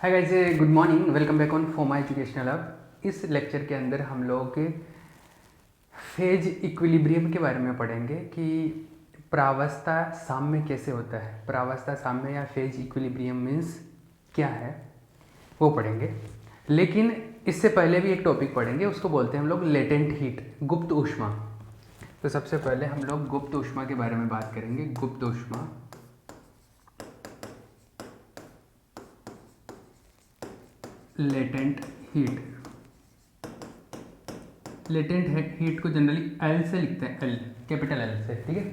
Hi guys, good morning, welcome back on Foma educational hub. इस lecture के अंदर हम लोग फेज इक्विलिब्रियम के बारे में पढ़ेंगे कि प्रावस्था साम्य कैसे होता है। प्रावस्था साम्य या फेज इक्विलिब्रियम मीन्स क्या है वो पढ़ेंगे। लेकिन इससे पहले भी एक टॉपिक पढ़ेंगे, उसको बोलते हैं हम लोग लेटेंट हीट, गुप्त ऊष्मा। तो सबसे पहले हम लोग गुप्त ऊष्मा के बारे में बात करेंगे। गुप्त ऊष्मा, लेटेंट हीट। लेटेंट हीट को जनरली एल से लिखते हैं, एल, कैपिटल एल से, ठीक है।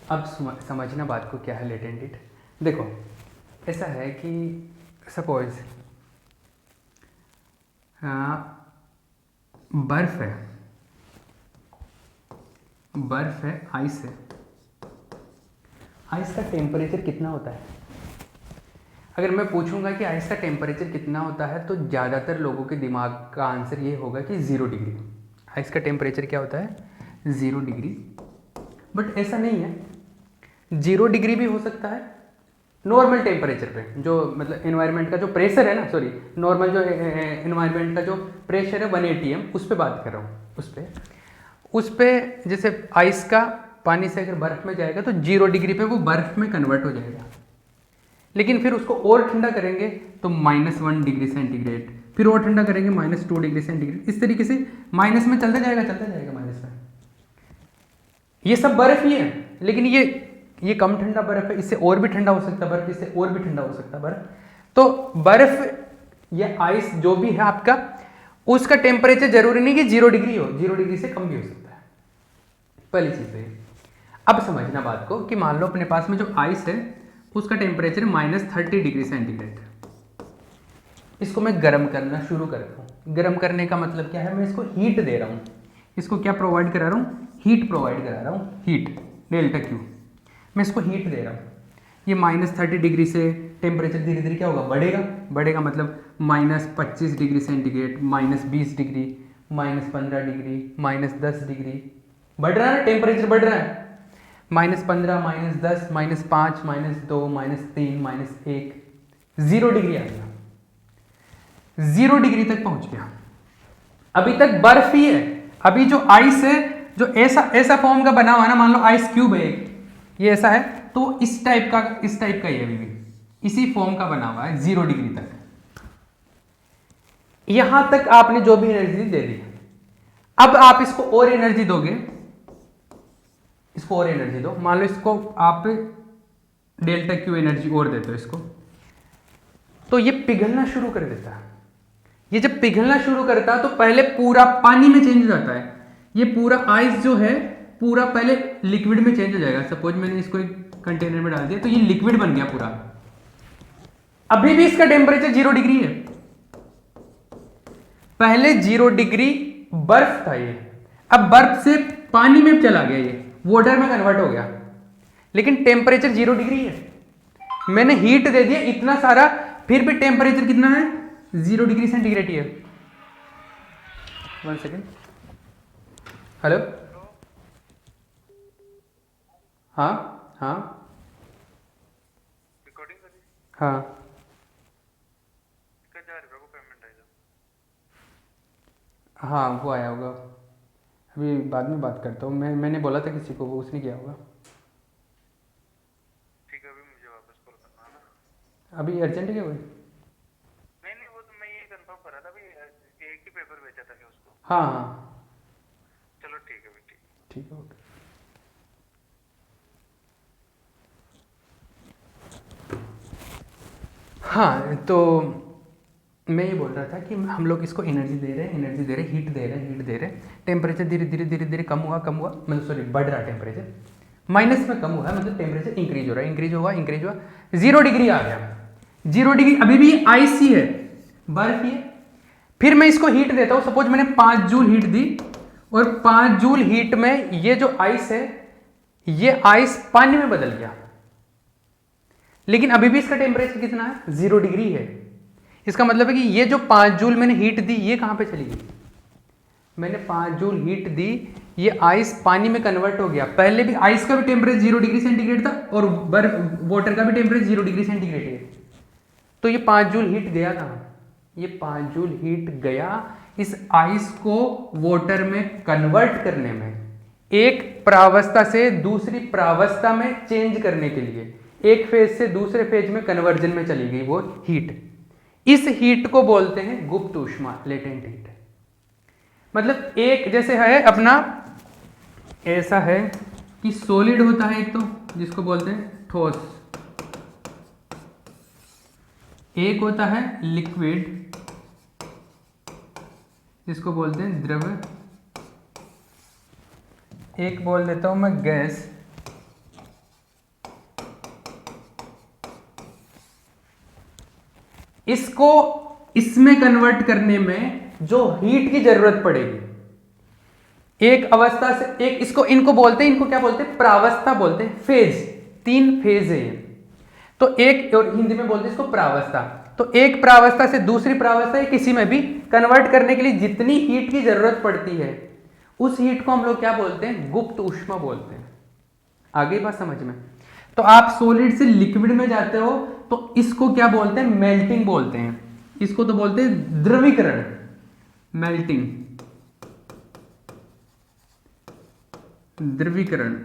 अब समझना बात को, क्या है लेटेंट हीट। देखो, ऐसा है कि सपोज बर्फ है, आइस है। आइस का टेम्परेचर कितना होता है? अगर मैं पूछूंगा कि आइस का टेम्परेचर कितना होता है तो ज़्यादातर लोगों के दिमाग का आंसर ये होगा कि 0 डिग्री। आइस का टेम्परेचर क्या होता है? 0 डिग्री। बट ऐसा नहीं है, 0 डिग्री भी हो सकता है नॉर्मल टेम्परेचर पे, जो मतलब एनवायरनमेंट का जो प्रेशर है ना, सॉरी, नॉर्मल जो एनवायरनमेंट का जो प्रेशर है 1 atm, उस पर बात कर रहा हूँ। उस पर जैसे आइस का पानी से अगर बर्फ़ में जाएगा तो 0 डिग्री पे वो बर्फ़ में कन्वर्ट हो जाएगा। लेकिन फिर उसको और ठंडा करेंगे तो -1 डिग्री सेंटीग्रेड, फिर और ठंडा करेंगे -2 डिग्री सेंटीग्रेड, इस तरीके से माइनस में चलता जाएगा माइनस में। ये सब बर्फ ही है, लेकिन ये कम ठंडा बर्फ है, इससे और भी ठंडा हो सकता है बर्फ, इससे और भी ठंडा हो सकता है बर्फ। तो बर्फ या आइस जो भी है आपका, उसका टेम्परेचर जरूरी नहीं कि 0 डिग्री हो, 0 डिग्री से कम भी हो सकता है। पहली चीज है। अब समझना बात को कि मान लो अपने पास में जो आइस है उसका टेम्परेचर -30 डिग्री सेंटीग्रेड। इसको मैं गर्म करना शुरू करता हूँ। गर्म करने का मतलब क्या है? मैं इसको हीट दे रहा हूँ। इसको क्या प्रोवाइड करा रहा हूँ? हीट प्रोवाइड करा रहा हूँ, हीट, डेल्टा क्यू। मैं इसको हीट दे रहा हूँ। ये -30 डिग्री से टेम्परेचर धीरे धीरे क्या होगा? बढ़ेगा मतलब -25 degree centigrade, -20 degree, -15 degree, -10 degree. बढ़ रहा है, टेम्परेचर बढ़ रहा है। -15, -10, -5, -2, -3, -1, 0 डिग्री आ गया। 0 डिग्री तक पहुंच गया। अभी तक बर्फ ही है। अभी जो आइस है, जो ऐसा फॉर्म का बना हुआ है ना, मान लो आइस क्यूब है, ये ऐसा है, तो इस टाइप का ही अभी भी इसी फॉर्म का बना हुआ है 0 डिग्री तक। यहां तक आपने जो भी एनर्जी दे दी, अब आप इसको और एनर्जी दोगे, इसको और एनर्जी दो। मान लो इसको आप डेल्टा क्यू एनर्जी और देते हो इसको, तो ये पिघलना शुरू कर देता है। ये जब पिघलना शुरू करता है तो पहले पूरा पानी में चेंज हो जाता है। ये पूरा आइस जो है पूरा पहले लिक्विड में चेंज हो जाएगा। सपोज मैंने इसको एक कंटेनर में डाल दिया तो ये लिक्विड बन गया पूरा। अभी भी इसका टेम्परेचर 0 डिग्री है। पहले 0 डिग्री बर्फ था ये, अब बर्फ से पानी में चला गया, ये वाटर में कन्वर्ट हो गया, लेकिन टेम्परेचर 0 डिग्री है। मैंने हीट दे दिया इतना सारा, फिर भी टेम्परेचर कितना है? 0 डिग्री सेंटीग्रेड ही है। 1 सेकेंड। हेलो, हाँ हाँ हाँ, हाँ वो आया होगा। अभी बाद में बात करता हूँ। मैंने बोला था किसी को, वो उसने किया होगा। ठीक है, अभी मुझे वापस कॉल करना है ना। अभी अर्जेंट है क्या कोई? नहीं, वो तो मैं ये कंफर्म कर रहा था भाई, एक ही पेपर भेजा था क्या उसको? हाँ हाँ, चलो ठीक है भाई, ठीक। ठीक है, ओके। हाँ, तो मैं ये बोल रहा था कि हम लोग इसको एनर्जी दे रहे हैं, हीट दे रहे हैं। टेम्परेचर धीरे धीरे कम हुआ, मतलब सॉरी, बढ़ रहा है टेम्परेचर, माइनस में कम हुआ है, मतलब टेम्परेचर इंक्रीज हो रहा है, इंक्रीज हुआ, 0 डिग्री आ गया। 0 डिग्री अभी भी आइस ही है, बर्फ ही है। फिर मैं इसको हीट देता हूँ। सपोज मैंने 5 जूल हीट दी, और 5 जूल हीट में ये जो आइस है, ये आइस पानी में बदल गया, लेकिन अभी भी इसका टेम्परेचर कितना है? 0 डिग्री है। इसका मतलब है कि ये जो 5 जूल मैंने हीट दी, ये कहां पे चली गई? मैंने 5 जूल हीट दी, ये आइस पानी में कन्वर्ट हो गया। पहले भी आइस का भी टेम्परेचर 0 डिग्री सेंटीग्रेड था और बर्फ वाटर का भी टेम्परेचर 0 डिग्री सेंटीग्रेड है। तो ये 5 जूल हीट गया कहाँ? ये 5 जूल हीट गया इस आइस को वाटर में कन्वर्ट करने में, एक प्रावस्था से दूसरी प्रावस्था में चेंज करने के लिए, एक फेज से दूसरे फेज में कन्वर्जन में चली गई वो हीट। इस हीट को बोलते हैं गुप्त ऊष्मा, लेटेंट हीट। मतलब एक जैसे है अपना, ऐसा है कि सॉलिड होता है एक, तो जिसको बोलते हैं ठोस, एक होता है लिक्विड जिसको बोलते हैं द्रव, एक बोल देता हूं मैं गैस। इसको इसमें कन्वर्ट करने में जो हीट की जरूरत पड़ेगी, एक अवस्था से एक, इसको इनको बोलते हैं, इनको क्या बोलते हैं? प्रावस्था बोलते हैं, फेज। 3 फेज है ये। तो एक, और हिंदी में बोलते हैं इसको प्रावस्था। तो एक प्रावस्था से दूसरी प्रावस्था या किसी में भी कन्वर्ट करने के लिए जितनी हीट की जरूरत पड़ती है, उस हीट को हम लोग क्या बोलते हैं? गुप्त ऊष्मा बोलते हैं। आगे बात समझ में? तो आप सॉलिड से लिक्विड में जाते हो तो इसको क्या बोलते हैं? मेल्टिंग बोलते हैं। इसको तो बोलते हैं द्रवीकरण, मेल्टिंग, द्रवीकरण।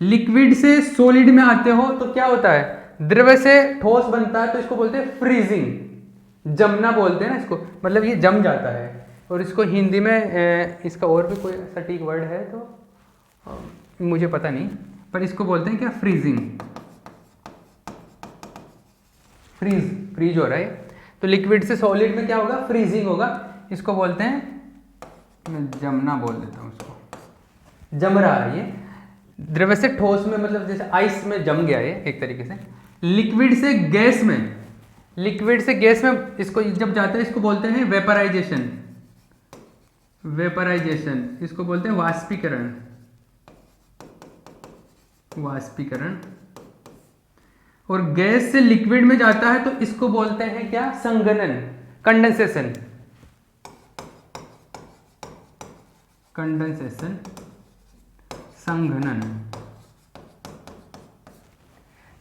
लिक्विड से सॉलिड में आते हो तो क्या होता है? द्रव से ठोस बनता है, तो इसको बोलते हैं फ्रीजिंग, जमना बोलते हैं ना इसको, मतलब ये जम जाता है। और इसको हिंदी में इसका और भी कोई सटीक वर्ड है तो मुझे पता नहीं, पर इसको बोलते हैं क्या? फ्रीजिंग। फ्रीज हो रहा है। तो लिक्विड से सॉलिड में क्या होगा? फ्रीजिंग होगा। इसको बोलते हैं, मैं जमना बोल देता हूँ इसको, जम रहा है ये। द्रव से ठोस में, मतलब जैसे आइस में जम गया है एक तरीके से। लिक्विड से गैस में, लिक्विड से गैस में इसको जब जाता है इसको बोलते हैं वेपराइजेशन, वेपराइजेशन। इसको बोलते हैं वाष्पीकरण, वाष्पीकरण। और गैस से लिक्विड में जाता है तो इसको बोलते हैं क्या? संघनन, कंडेंसेशन, कंडेंसेशन, संघनन।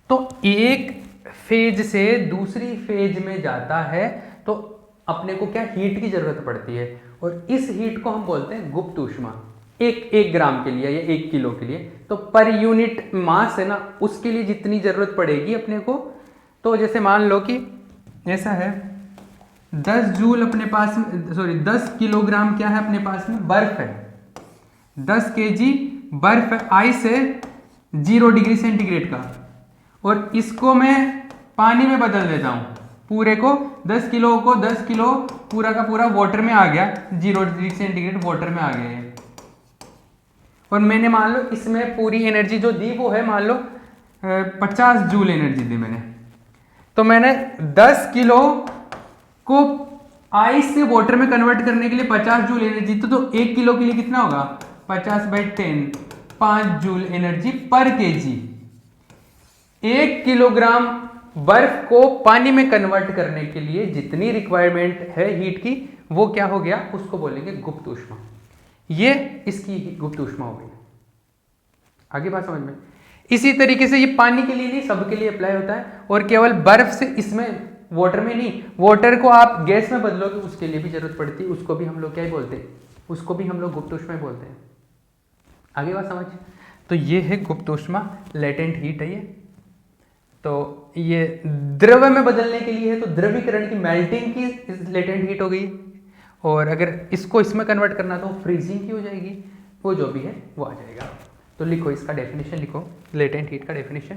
तो एक फेज से दूसरी फेज में जाता है तो अपने को क्या? हीट की जरूरत पड़ती है, और इस हीट को हम बोलते हैं गुप्त ऊष्मा। एक ग्राम के लिए या 1 किलो के लिए, तो पर यूनिट मास है ना, उसके लिए जितनी जरूरत पड़ेगी अपने को। तो जैसे मान लो कि ऐसा है, 10 जूल अपने पास में, सॉरी 10 किलोग्राम क्या है अपने पास में? बर्फ है। 10 केजी बर्फ है, आइस है 0 डिग्री सेंटीग्रेड का, और इसको मैं पानी में बदल देता हूँ। पूरे को 10 किलो को 10 किलो पूरा का पूरा वाटर में आ गया, 0 डिग्री सेंटीग्रेड वाटर में आ गया है। और मैंने मान लो इसमें पूरी एनर्जी जो दी वो है, मान लो 50 जूल एनर्जी दी मैंने। तो मैंने 10 किलो को आइस से वाटर में कन्वर्ट करने के लिए 50 जूल एनर्जी, तो 1 किलो के लिए कितना होगा? 50/10, 5 जूल एनर्जी पर केजी। 1 किलोग्राम बर्फ को पानी में कन्वर्ट करने के लिए जितनी रिक्वायरमेंट है हीट की, वो क्या हो गया? उसको बोलेंगे गुप्त ऊष्मा। ये इसकी गुप्त ऊष्मा हो गई। आगे बात समझ में? इसी तरीके से ये पानी के लिए नहीं, सबके लिए अप्लाई होता है। और केवल बर्फ से, इसमें वाटर में नहीं, वाटर को आप गैस में बदलोगे उसके लिए भी जरूरत पड़ती है। उसको भी हम लोग क्या ही बोलते हैं? उसको भी हम लोग गुप्त ऊष्मा बोलते हैं। आगे बात समझ? तो ये है गुप्त ऊष्मा, लेटेंट हीट है ये। तो ये द्रव में बदलने के लिए है, तो द्रवीकरण की, मेल्टिंग की लेटेंट हीट हो गई। और अगर इसको इसमें कन्वर्ट करना तो फ्रीजिंग की हो जाएगी। वो जो भी है वो आ जाएगा। तो लिखो इसका डेफिनेशन, लिखो लेटेंट हीट का डेफिनेशन।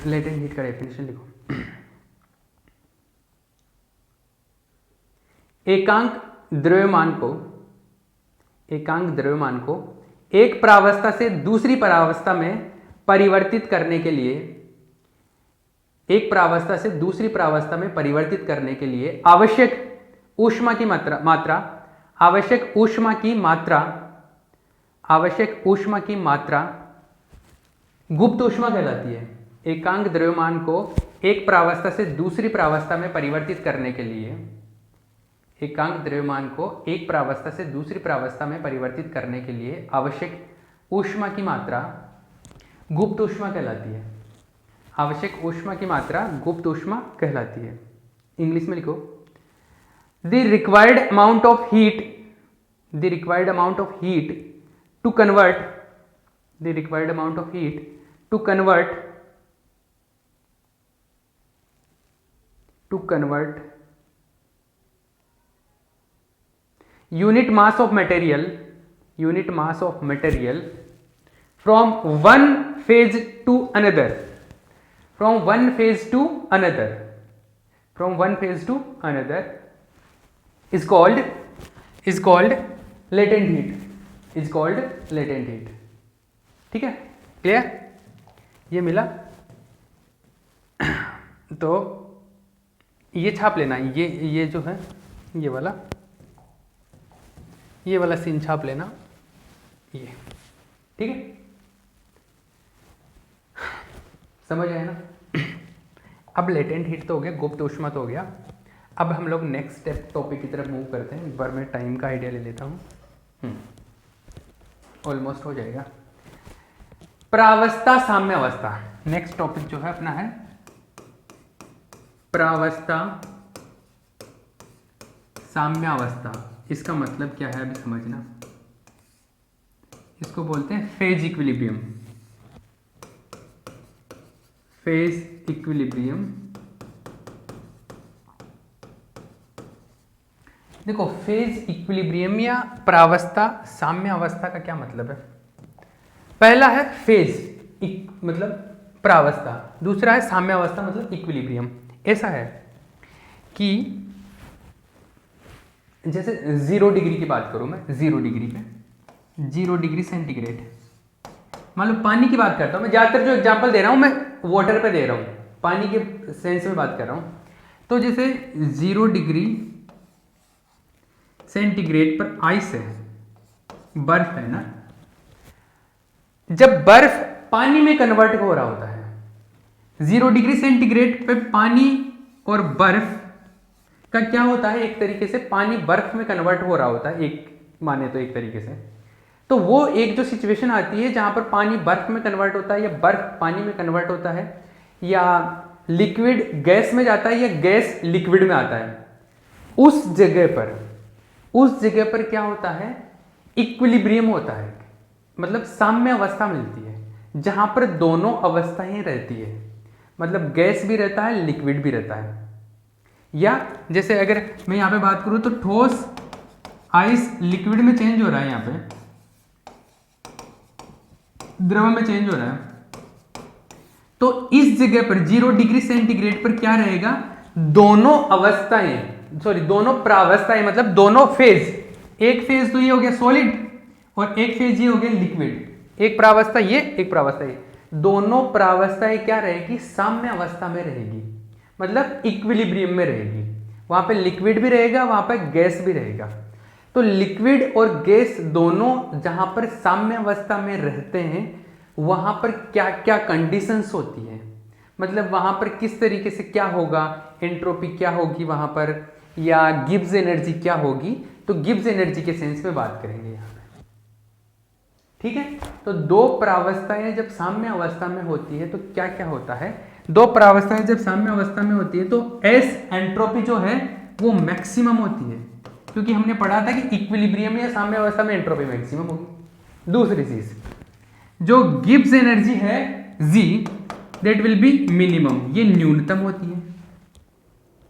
लेटेंट हीट का डेफिनेशन लिखो। एकांक द्रव्यमान को एक प्रावस्था से दूसरी प्रावस्था में परिवर्तित करने के लिए, एक प्रावस्था से दूसरी प्रावस्था में परिवर्तित करने के लिए आवश्यक ऊष्मा की मात्रा गुप्त ऊष्मा कहलाती है। एकांक द्रव्यमान को एक प्रावस्था से दूसरी प्रावस्था में परिवर्तित करने के लिए, एकांक द्रव्यमान को एक प्रावस्था से दूसरी प्रावस्था में परिवर्तित करने के लिए आवश्यक ऊष्मा की मात्रा गुप्त ऊष्मा कहलाती है। आवश्यक ऊष्मा की मात्रा गुप्त ऊष्मा कहलाती है। इंग्लिश में लिखो, the required amount of heat, the required amount of heat to convert, the required amount of heat to convert unit mass of material, unit mass of material from one phase to another, from one phase to another, from one phase to another is called latent heat, is called latent heat। ठीक है, clear? ये मिला। तो ये छाप लेना, ये जो है ये वाला सीन छाप लेना, ये ठीक है, समझ आया ना? अब लेटेंट हीट तो हो गया, गुप्त ऊष्मा तो हो गया। अब हम लोग नेक्स्ट स्टेप टॉपिक की तरफ मूव करते हैं। एक बार मैं टाइम का आइडिया ले लेता हूँ, ऑलमोस्ट हो जाएगा। प्रावस्था साम्यावस्था, नेक्स्ट टॉपिक जो है अपना है प्रावस्था साम्यावस्था। इसका मतलब क्या है अभी समझना। इसको बोलते हैं फेज इक्विलिब्रियम, फेज इक्विलिब्रियम। देखो, फेज इक्विलिब्रियम या प्रावस्था साम्यावस्था का क्या मतलब है? पहला है फेज मतलब प्रावस्था, दूसरा है साम्यावस्था मतलब इक्विलिब्रियम। ऐसा है कि जैसे 0 डिग्री की बात करूं मैं, 0 डिग्री पे, 0 डिग्री सेंटीग्रेड, मान लो पानी की बात करता हूं मैं। ज़्यादातर जो एग्जांपल दे रहा हूं मैं वाटर पे दे रहा हूं, पानी के सेंस में बात कर रहा हूं। तो जैसे 0 डिग्री सेंटीग्रेड पर आइस है, बर्फ है ना। जब बर्फ पानी में कन्वर्ट हो रहा होता है, 0 डिग्री सेंटीग्रेड पे पानी और बर्फ का क्या होता है, एक तरीके से पानी बर्फ में कन्वर्ट हो रहा होता है, एक माने तो एक तरीके से। तो वो एक जो सिचुएशन आती है जहां पर पानी बर्फ में कन्वर्ट होता है या बर्फ पानी में कन्वर्ट होता है, या लिक्विड गैस में जाता है या गैस लिक्विड में आता है, उस जगह पर क्या होता है, इक्विलिब्रियम होता है, मतलब साम्य अवस्था मिलती है, जहां पर दोनों अवस्थाएं रहती है, मतलब गैस भी रहता है, लिक्विड भी रहता है। या जैसे अगर मैं यहां पे बात करूं तो ठोस आइस लिक्विड में चेंज हो रहा है, यहां पे द्रव में चेंज हो रहा है। तो इस जगह पर 0 डिग्री सेंटीग्रेड पर क्या रहेगा, दोनों अवस्थाएं, सॉरी दोनों प्रावस्थाएं, मतलब दोनों फेज, एक फेज तो ये हो गया सॉलिड और एक फेज ये हो गया लिक्विड, एक प्रावस्था ये, एक प्रावस्था ये, दोनों प्रावस्थाएं क्या रहेगी, साम्य अवस्था में रहेगी, मतलब इक्विलिब्रियम में रहेगी। वहां पे लिक्विड भी रहेगा, वहां पे गैस भी रहेगा। तो लिक्विड और गैस दोनों जहां पर साम्य अवस्था में रहते हैं, वहां पर क्या क्या कंडीशंस होती है, मतलब वहां पर किस तरीके से क्या होगा, एंट्रोपी क्या होगी वहां पर, या गिब्स एनर्जी क्या होगी। तो गिब्स एनर्जी के सेंस में बात करेंगे यहाँ पे, ठीक है। तो दो प्रावस्थाएं जब साम्य अवस्था में होती है तो क्या क्या होता है, दो प्रावस्थाएं जब साम्य अवस्था में होती है तो एस एंट्रोपी जो है वो मैक्सिमम होती है, क्योंकि हमने पढ़ा था कि इक्विलिब्रियम या साम्य अवस्था में एंट्रोपी मैक्सिमम होगी। दूसरी चीज, जो गिब्स एनर्जी है जी, दैट विल बी मिनिमम, ये न्यूनतम होती है।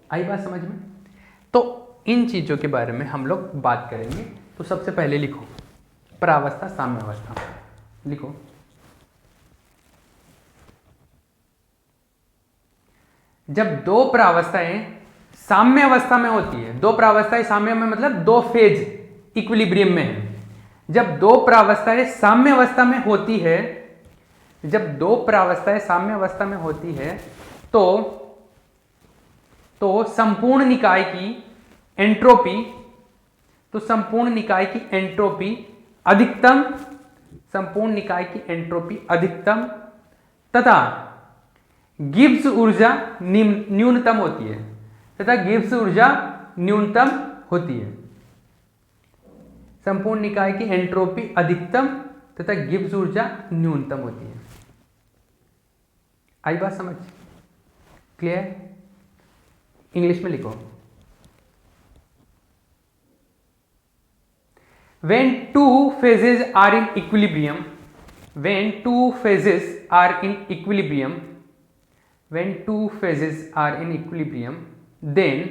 आई बात समझ में? तो इन चीजों के बारे में हम लोग बात करेंगे। तो सबसे पहले लिखो प्रावस्था साम्य अवस्था, लिखो जब दो प्रावस्थाएं साम्य अवस्था में होती है, दो प्रावस्थाएं साम्य में मतलब दो फेज इक्विलिब्रियम में है। जब दो प्रावस्थाएं साम्य अवस्था में होती है, जब दो प्रावस्थाएं साम्य अवस्था में होती है तो संपूर्ण निकाय की एंट्रोपी, तो संपूर्ण निकाय की एंट्रोपी अधिकतम, संपूर्ण निकाय की एंट्रोपी अधिकतम तथा गिब्स ऊर्जा न्यूनतम होती है तथा गिब्स ऊर्जा न्यूनतम होती है। संपूर्ण निकाय की एंट्रोपी अधिकतम तथा गिब्स ऊर्जा न्यूनतम होती है। आई बात समझ? क्लियर? इंग्लिश में लिखो। When two phases are in equilibrium, when two phases are in equilibrium, when two phases are in equilibrium, then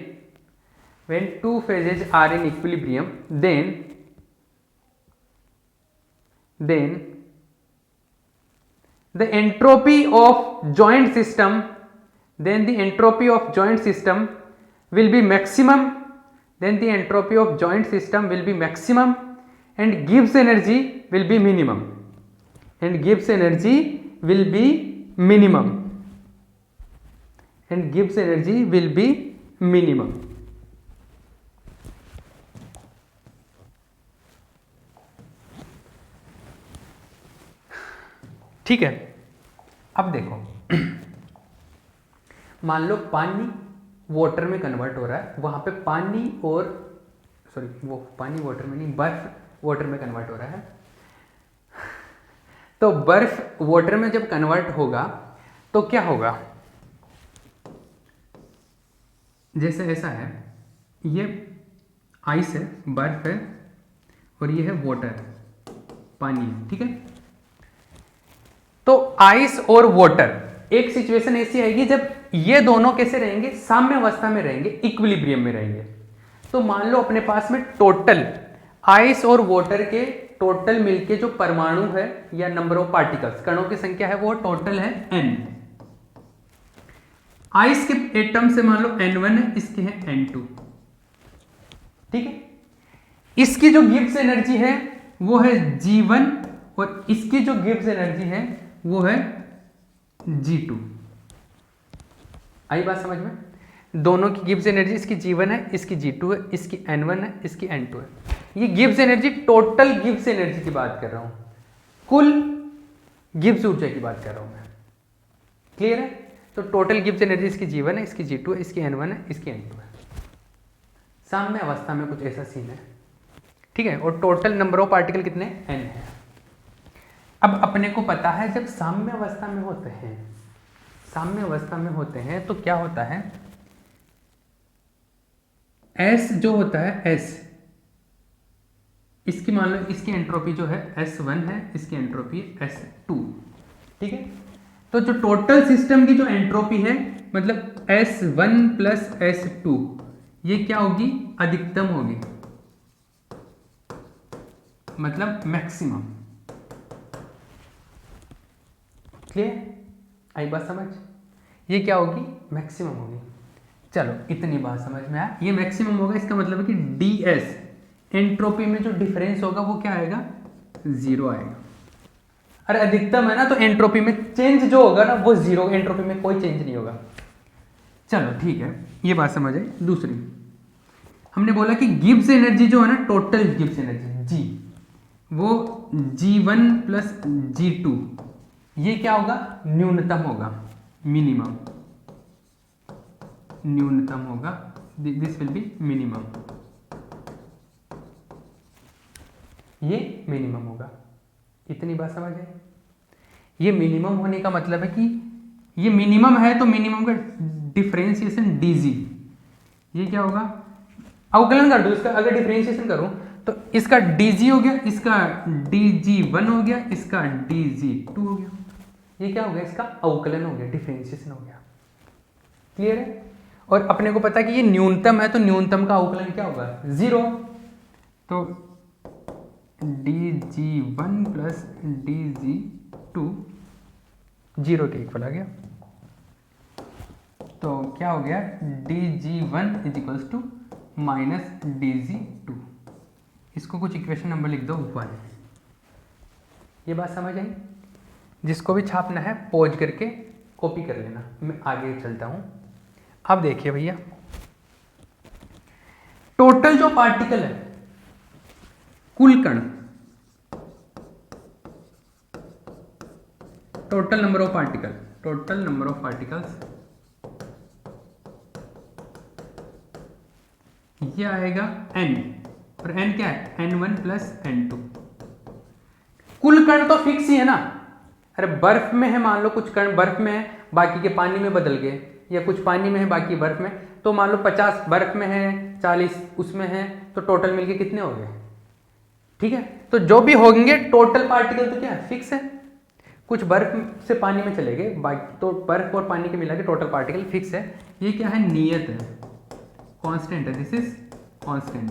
when two phases are in equilibrium, then the entropy of joint system, then the entropy of joint system will be maximum, then the entropy of joint system will be maximum and Gibbs energy will be minimum, and Gibbs energy will be minimum, and Gibbs energy will be minimum. ठीक है, अब देखो मान लो पानी water में convert हो रहा है, वहां पे पानी और सॉरी वो पानी वाटर में नहीं, बर्फ वाटर में कन्वर्ट हो रहा है। तो बर्फ वाटर में जब कन्वर्ट होगा तो क्या होगा? जैसे ऐसा है, ये आइस है, बर्फ है और ये है वाटर, पानी, ठीक है। तो आइस और वाटर, एक सिचुएशन ऐसी आएगी जब ये दोनों कैसे रहेंगे? साम्य अवस्था में रहेंगे, इक्विलिब्रियम में रहेंगे। तो मान लो अपने पास में टोटल आइस और वाटर के टोटल मिलके जो परमाणु है या नंबर ऑफ पार्टिकल्स, कणों की संख्या है, वो टोटल है n। आइस के एटम से मान लो n1 है, इसके हैं n2, ठीक है। इसकी जो गिब्स एनर्जी है वो है G1 और इसकी जो गिब्स एनर्जी है वो है G2। आई बात समझ में? दोनों की गिब्स एनर्जी, इसकी G1 है, इसकी G2 है, इसकी N1 है, इसकी N2 है। ये Gibbs energy, total Gibbs energy की बात कर रहा हूं, कुल गिब्स ऊर्जा की बात कर रहा हूं मैं। क्लियर है? तो टोटल गिब्स एनर्जी इसकी G1 है, इसकी G2 है, इसकी N1 है, इसकी N2 है। साम्य अवस्था में कुछ ऐसा सीन है, ठीक है। और टोटल नंबर ऑफ पार्टिकल कितने? n है। अब अपने को पता है जब साम्य अवस्था में होते हैं, साम्य अवस्था में होते हैं तो क्या होता है? S जो होता है, S इसकी मान लो इसकी एंट्रोपी जो है S1 है, इसकी एंट्रोपी S2, ठीक है। तो जो टोटल सिस्टम की जो एंट्रोपी है, मतलब S1 प्लस S2, ये क्या होगी? अधिकतम होगी, मतलब मैक्सिमम। क्लियर? आई बात समझ? ये क्या होगी? मैक्सिमम होगी। चलो इतनी बात समझ में आया। ये मैक्सिमम होगा, इसका मतलब है कि ds एंट्रोपी में जो डिफरेंस होगा वो क्या आएगा? 0 आएगा। अरे अधिकतम है ना, तो एंट्रोपी में चेंज जो होगा ना वो 0, एंट्रोपी में कोई चेंज नहीं होगा। चलो ठीक है, ये बात समझ आई। दूसरी हमने बोला कि गिब्स एनर्जी जो है ना, टोटल गिब्स एनर्जी G, वो G1 प्लस G2, ये क्या होगा? न्यूनतम होगा, मिनिमम, न्यूनतम होगा, दिस विल बी मिनिमम, ये मिनिमम होगा। इतनी बात समझ आई? ये मिनिमम होने का मतलब है कि ये मिनिमम है, तो मिनिमम का डिफरेंशिएशन dg, ये क्या होगा? अवकलन कर दो इसका, अगर डिफरेंशिएशन करूं तो इसका dg हो गया, इसका dg1 हो गया, इसका dg2 हो गया। ये क्या हो गया? इसका अवकलन हो गया, डिफरेंशिएशन हो गया। क्लियर है? और अपने को पता है कि ये न्यूनतम है, तो न्यूनतम का अवकलन क्या होगा? 0। तो dg1 प्लस dg2 0 के इक्वल आ गया। तो क्या हो गया? dg1 is equals to minus dg2। इसको कुछ इक्वेशन नंबर लिख दो 1। ये बात समझ आई? जिसको भी छापना है पॉज करके कॉपी कर लेना, मैं आगे चलता हूं। अब देखिए भैया, टोटल जो पार्टिकल है, कुल कण, total number of particle, total number of particles, ये आएगा n, और n क्या है, n1 प्लस n2। कुल कण तो फिक्स ही है ना। अरे बर्फ में है, मान लो कुछ कण बर्फ में है, बाकी के पानी में बदल गए, या कुछ पानी में है बाकी बर्फ में, तो मान लो 50 बर्फ में है, 40 उसमें है, तो टोटल मिलके कितने हो गए? ठीक है, तो जो भी होंगे टोटल पार्टिकल तो क्या है, फिक्स है। कुछ बर्फ से पानी में चले गए, बाकी तो बर्फ और पानी के मिला के टोटल पार्टिकल फिक्स है। ये क्या है, नियत है, कांस्टेंट है, दिस इज कांस्टेंट।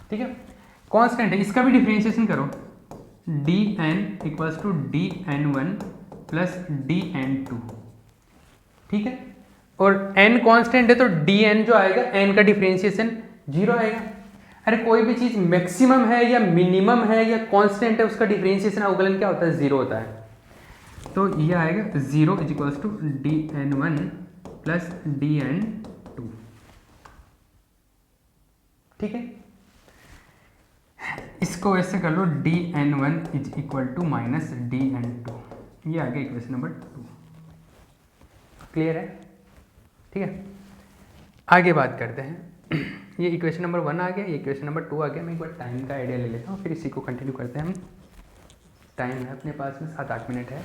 ठीक है, कांस्टेंट है, इसका भी डिफरेंशिएशन करो, dn equals to dn1 plus dn2। ठीक है, और n कांस्टेंट है तो dn जो आएगा, n का डिफरेंशिएशन 0 आएगा। अरे कोई भी चीज मैक्सिमम है या मिनिमम है या कांस्टेंट है, उसका डिफरेंशिएशन अवकलन क्या होता है, 0 होता है। तो ये आएगा 0 is equals to dn1 plus dn2। ठीक है, इसको ऐसे कर लो, dn1 is equal to minus dn2। ये आ गया इक्वेशन नंबर 2। क्लियर है? ठीक है, आगे बात करते हैं। ये इक्वेशन नंबर 1 आ गया, ये इक्वेशन नंबर 2 आ गया। मैं एक बार टाइम का आइडिया ले लेता हूँ, फिर इसी को कंटिन्यू करते हैं हम। टाइम है अपने पास में 7-8 मिनट है।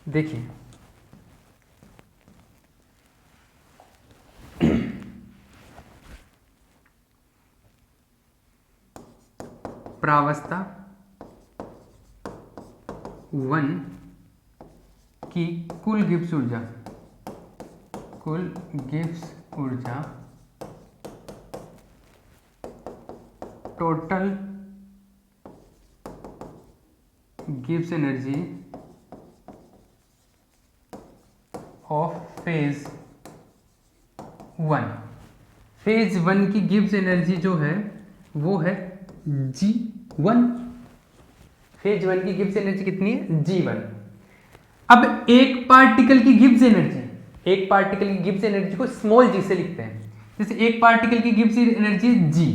देखिए, प्रावस्था 1 की कुल गिब्स ऊर्जा, कुल गिब्स ऊर्जा total Gibbs energy of phase 1। Phase 1 की गिब्स एनर्जी जो है वो है G1। फेज 1 की गिब्स एनर्जी कितनी है, G1। अब एक पार्टिकल की गिब्स एनर्जी, एक पार्टिकल की गिब्स एनर्जी को स्मॉल g से लिखते हैं। जैसे एक पार्टिकल की गिब्स एनर्जी g,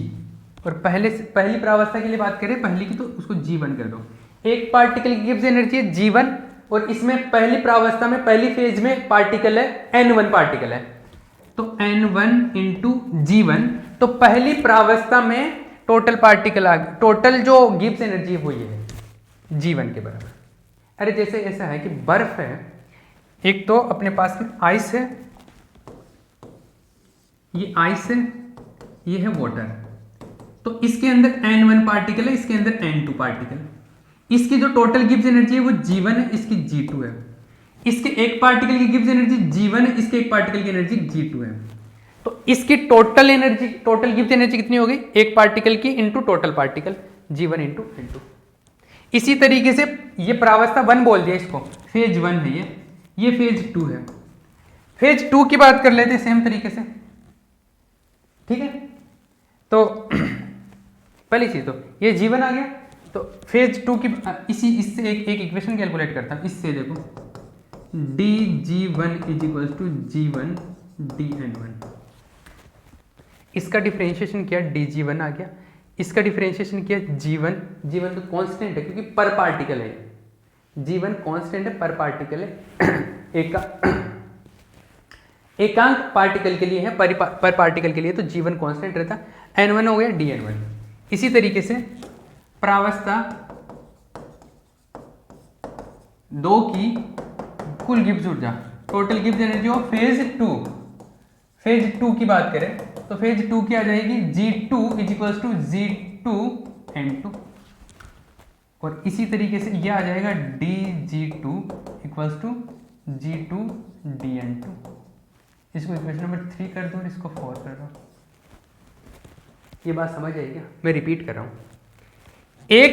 और पहली प्रावस्था के लिए बात करें पहली की, तो उसको G1 कर दो। एक पार्टिकल की गिब्स एनर्जी है G1, और इसमें पहली प्रावस्था में पहली फेज में पार्टिकल है N1 पार्टिकल है, तो N1 इंटू G1। तो पहली प्रावस्था में टोटल पार्टिकल आ गया, टोटल जो गिब्स एनर्जी है वो ये है, G1 के बराबर। अरे जैसे ऐसा है कि बर्फ है, एक तो अपने पास में आइस है, ये आइस है, ये है वाटर, तो इसके अंदर N1 पार्टिकल है, इसके अंदर N2 पार्टिकल। इसकी जो टोटल गिब्स एनर्जी है वो G1 है, इसकी G2 है। इसके एक पार्टिकल की गिब्स एनर्जी G1 है, इसके एक पार्टिकल की एनर्जी G2 है। तो इसकी total energy, total Gibbs energy कितनी हो गई, एक पार्टिकल की into total particle, G1 into N2। इसी तरीके से ये प्रावस्था 1 बोल दिया इसको, फेज 1 है ये फेज 2 है। फेज 2 की बात कर लेते हैं सेम तरीके से। ठीक है, तो पहली चीज तो ये G1 आ गया, तो फेज 2 की इससे एक इक्वेशन कैलकुलेट करता हूं, इससे देखो dG1 is equal to G1 dN1। इसका डिफरेंशिएशन किया, dG1 आ गया, इसका डिफरेंशिएशन किया G1 तो कांस्टेंट है क्योंकि पर पार्टिकल है, G1 कांस्टेंट है, पर पार्टिकल है, एकांक पार्टिकल के लिए है, पर पार्टिकल के लिए तो G1 कांस्टेंट रहता, N1 हो गया dN1। इसी तरीके से प्रावस्था 2 की कुल गिब्स ऊर्जा, total Gibbs energy of phase 2 की बात करें तो फेज 2 की आ जाएगी G2 is equals to G2N2, और इसी तरीके से यह आ जाएगा dG2 इक्वल्स टू G2dN2। इसको इक्वेशन नंबर 3 कर दो और इसको 4 कर दो। ये बात समझ आई क्या? मैं रिपीट कर रहा हूं, एक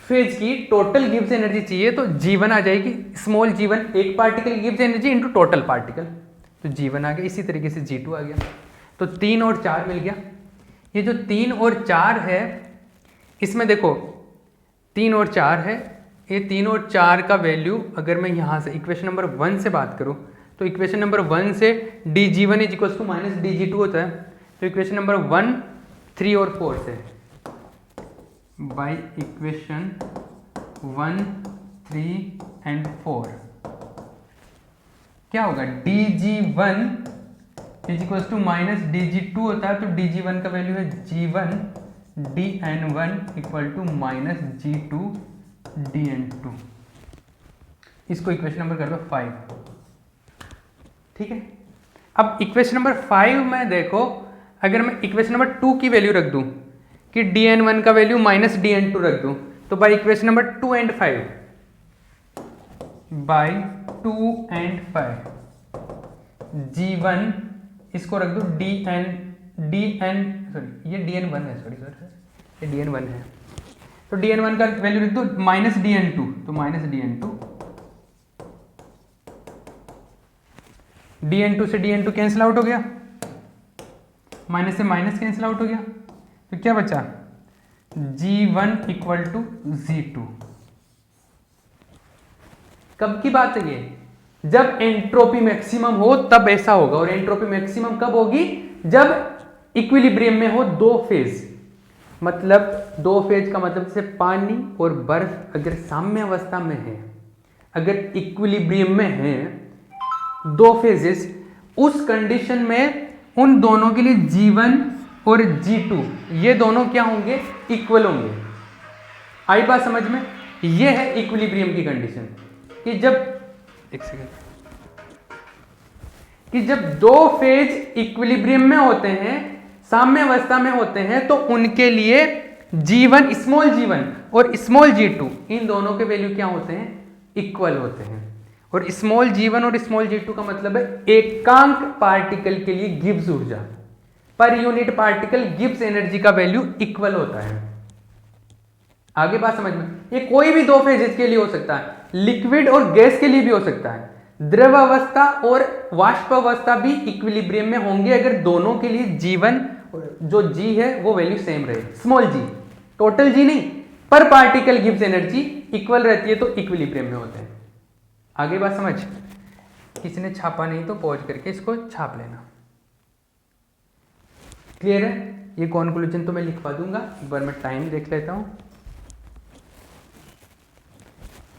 फेज की टोटल गिब्स एनर्जी चाहिए तो G1 आ जाएगी, स्मॉल G1 एक particle Gibbs energy into total particle, तो G1 आ गया। इसी तरीके से G2 आ गया, तो 3 और 4 मिल गया। ये जो 3 और 4 है, इसमें देखो 3 और 4 है, ये 3 और 4 का वैल्यू अगर मैं यहाँ से इक्वेशन नंबर 1 से बात करूँ तो इक्वेशन नंबर 1 से dG1 is equal to minus dG2 होता है, तो इक्वेशन नंबर 1, 3 और 4 से बाई इक्वेशन 1, 3 एंड 4, क्या होगा dg1 is equal to minus dg2 होता है, तो dg1 का वैल्यू है g1, dn1 equal to minus g2 dn2। इसको इक्वेशन नंबर कर दो 5। ठीक है, अब इक्वेशन नंबर 5 में देखो, अगर मैं इक्वेशन नंबर 2 की वैल्यू रख दूं कि dn1 का वैल्यू माइनस dn2 रख दूं, तो by equation number 2 and 5, by 2 and 5 g1 इसको रख दो dn सॉरी ये dn1 है, सॉरी सर ये dn1 है, तो dn1 का वैल्यू रख दो माइनस dn2, तो माइनस dn2, dn2 से dn2 कैंसिल आउट हो गया, माइनस से माइनस कैंसिल आउट हो गया, तो क्या बचा g1 इक्वल टू g2। कब की बात है ये, जब एंट्रोपी मैक्सिमम हो तब ऐसा होगा, और एंट्रोपी मैक्सिमम कब होगी, जब इक्विलिब्रियम में हो दो फेज। मतलब दो फेज का मतलब जैसे पानी और बर्फ अगर साम्य अवस्था में है, अगर इक्विलिब्रियम में है दो फेजेस, उस कंडीशन में उन दोनों के लिए G1 और G2 ये दोनों क्या होंगे, इक्वल होंगे। आई बात समझ में, ये है इक्विलिब्रियम की कंडीशन कि जब एक सेकेंड कि जब दो फेज इक्विलिब्रियम में होते हैं, साम्य अवस्था में होते हैं, तो उनके लिए G1 स्मॉल g1 और स्मॉल g2 इन दोनों के वैल्यू क्या होते हैं, इक्वल होते हैं। और स्मॉल g1 और स्मॉल g2 का मतलब है एकांक पार्टिकल के लिए गिब्स ऊर्जा, per unit particle Gibbs energy का वैल्यू इक्वल होता है। आगे बात समझ में, ये कोई भी दो फेजेस के लिए हो सकता है, लिक्विड और गैस के लिए भी हो सकता है, द्रव अवस्था और वाष्प अवस्था भी इक्विलिब्रियम में होंगे अगर दोनों के लिए G1 जो G है वो वैल्यू सेम रहे, स्मॉल g, टोटल G नहीं, पर पार्टिकल गिब्स एनर्जी इक्वल रहती है, तो इक्विलिब्रियम में होते हैं। आगे बात समझ, किसी ने छापा नहीं तो पॉज करके इसको छाप लेना। क्लियर है, ये कॉन्क्लूजन तो मैं लिखवा दूंगा, एक बार मैं टाइम देख लेता हूं।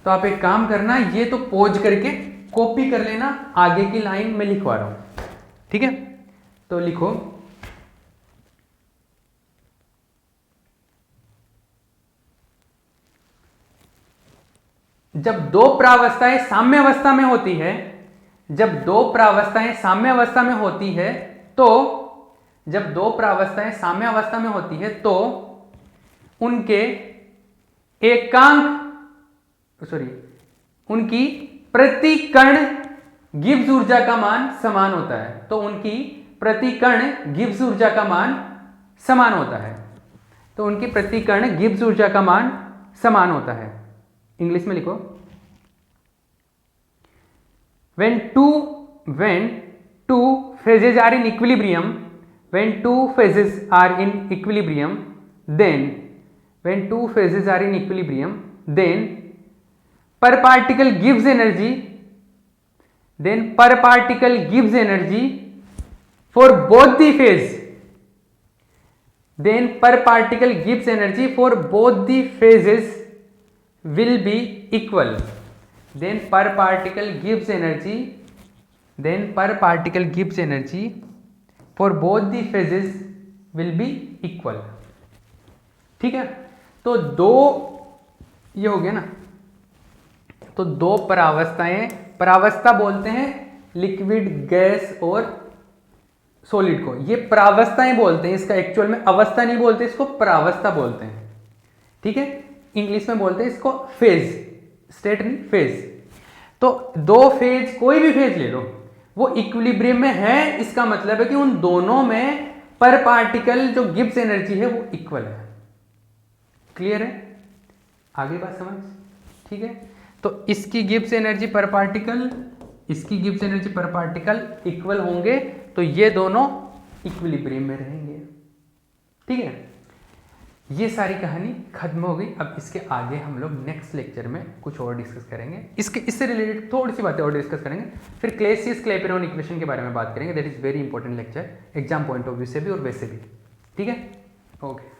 तो आप एक काम करना, ये तो पॉज करके कॉपी कर लेना, आगे की लाइन में लिखवा रहा हूं, ठीक है। तो लिखो, जब दो प्रावस्थाएं साम्य अवस्था में होती है, जब दो प्रावस्थाएं साम्य अवस्था में होती है, तो जब दो प्रावस्थाएं साम्य अवस्था में होती है तो उनके एकांक उनकी प्रति कण गिब्स ऊर्जा का मान समान होता है, तो उनकी प्रति कण गिब्स ऊर्जा का मान समान होता है, तो उनकी प्रति कण गिब्स ऊर्जा का मान समान होता है। इंग्लिश में लिखो, when two phases are in equilibrium, when two phases are in equilibrium, then when two phases are in equilibrium, then per particle gives energy, then per particle gives energy for both the phase, then per particle gives energy for both the phases will be equal, then per particle gives energy, then per particle gives energy for both the phases will be equal। ठीक है, तो दो ये हो गया ना, तो दो परावस्थाएं, परावस्था बोलते हैं लिक्विड, गैस और सॉलिड को, ये परावस्थाएं बोलते हैं, इसका एक्चुअल में अवस्था नहीं बोलते, इसको परावस्था बोलते हैं। ठीक है, इंग्लिश में बोलते हैं इसको फेज, स्टेट नहीं फेज। तो दो फेज, कोई भी फेज ले लो, वो इक्विलिब्रियम में है, इसका मतलब है कि उन दोनों में पर पार्टिकल जो गिब्स एनर्जी है वो इक्वल है। क्लियर है, आगे बात समझ, ठीक है। तो इसकी गिब्स एनर्जी पर पार्टिकल, इसकी गिब्स एनर्जी पर पार्टिकल इक्वल होंगे, तो ये दोनों इक्विलिब्रियम में रहेंगे। ठीक है, ये सारी कहानी खत्म हो गई। अब इसके आगे हम लोग नेक्स्ट लेक्चर में कुछ और डिस्कस करेंगे, इससे रिलेटेड थोड़ी सी बातें और डिस्कस करेंगे, फिर क्लेसियस क्लैपेरॉन इक्वेशन के बारे में बात करेंगे। That is very important lecture, exam point of view से भी और वैसे भी। ठीक है, ओके।